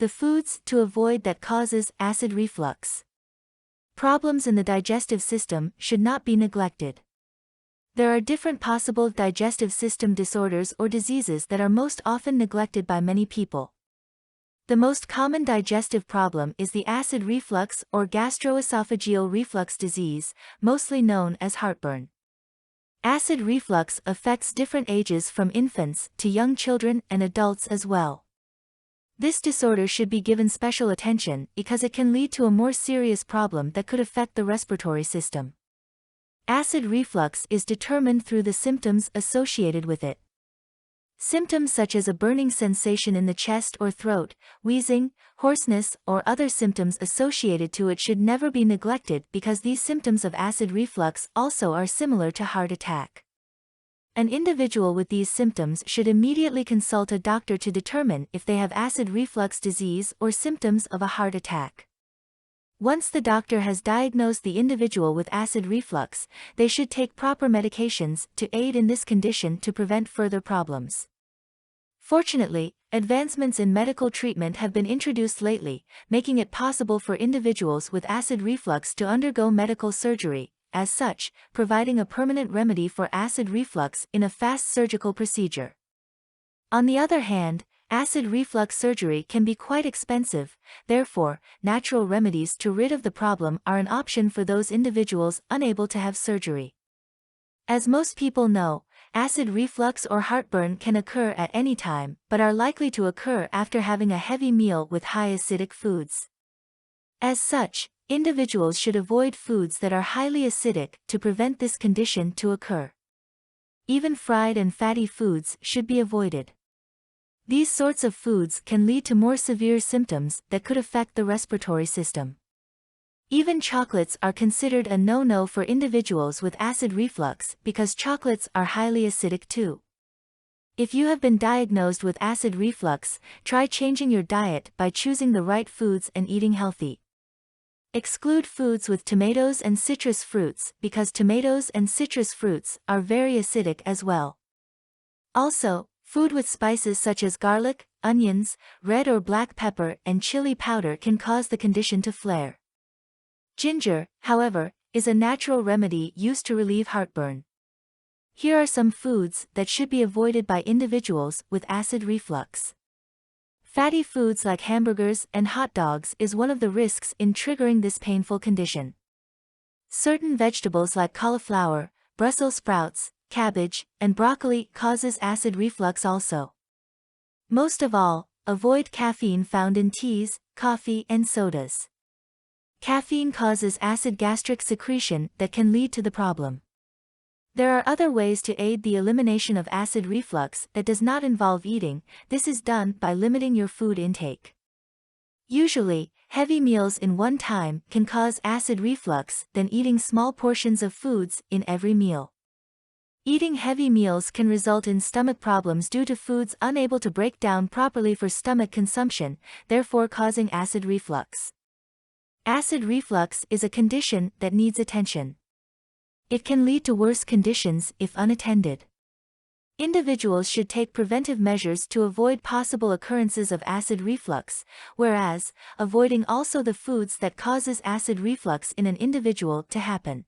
The foods to avoid that causes acid reflux. Problems in the digestive system should not be neglected. There are different possible digestive system disorders or diseases that are most often neglected by many people. The most common digestive problem is the acid reflux or gastro-esophageal reflux disease, mostly known as heartburn. Acid reflux affects different ages from infants to young children and adults as well. This disorder should be given special attention because it can lead to a more serious problem that could affect the respiratory system. Acid reflux is determined through the symptoms associated with it. Symptoms such as a burning sensation in the chest or throat, wheezing, hoarseness, or other symptoms associated to it should never be neglected because these symptoms of acid reflux also are similar to heart attack. An individual with these symptoms should immediately consult a doctor to determine if they have acid reflux disease or symptoms of a heart attack. Once the doctor has diagnosed the individual with acid reflux, they should take proper medications to aid in this condition to prevent further problems. Fortunately, advancements in medical treatment have been introduced lately, making it possible for individuals with acid reflux to undergo medical surgery, as such, providing a permanent remedy for acid reflux in a fast surgical procedure. On the other hand, acid reflux surgery can be quite expensive, therefore, natural remedies to rid of the problem are an option for those individuals unable to have surgery. As most people know, acid reflux or heartburn can occur at any time, but are likely to occur after having a heavy meal with high acidic foods. As such, individuals should avoid foods that are highly acidic to prevent this condition to occur. Even fried and fatty foods should be avoided. These sorts of foods can lead to more severe symptoms that could affect the respiratory system. Even chocolates are considered a no-no for individuals with acid reflux because chocolates are highly acidic too. If you have been diagnosed with acid reflux, try changing your diet by choosing the right foods and eating healthy. Exclude foods with tomatoes and citrus fruits because tomatoes and citrus fruits are very acidic as well. Also, food with spices such as garlic, onions, red or black pepper and chili powder can cause the condition to flare. Ginger, however, is a natural remedy used to relieve heartburn. Here are some foods that should be avoided by individuals with acid reflux. Fatty foods like hamburgers and hot dogs is one of the risks in triggering this painful condition. Certain vegetables like cauliflower, Brussels sprouts, cabbage, and broccoli causes acid reflux also. Most of all, avoid caffeine found in teas, coffee, and sodas. Caffeine causes acid gastric secretion that can lead to the problem. There are other ways to aid the elimination of acid reflux that does not involve eating. This is done by limiting your food intake. Usually, heavy meals in one time can cause acid reflux than eating small portions of foods in every meal. Eating heavy meals can result in stomach problems due to foods unable to break down properly for stomach consumption, therefore causing acid reflux. Acid reflux is a condition that needs attention. It can lead to worse conditions if unattended. Individuals should take preventive measures to avoid possible occurrences of acid reflux, whereas, avoiding also the foods that causes acid reflux in an individual to happen.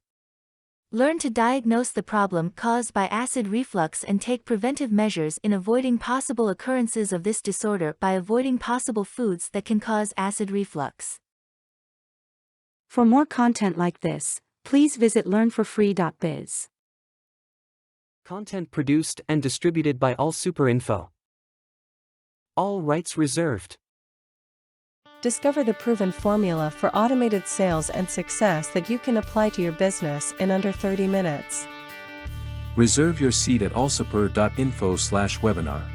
Learn to diagnose the problem caused by acid reflux and take preventive measures in avoiding possible occurrences of this disorder by avoiding possible foods that can cause acid reflux. For more content like this, please visit learnforfree.biz. Content produced and distributed by AllSuperInfo. All rights reserved. Discover the proven formula for automated sales and success that you can apply to your business in under 30 minutes. Reserve your seat at allsuper.info/webinar.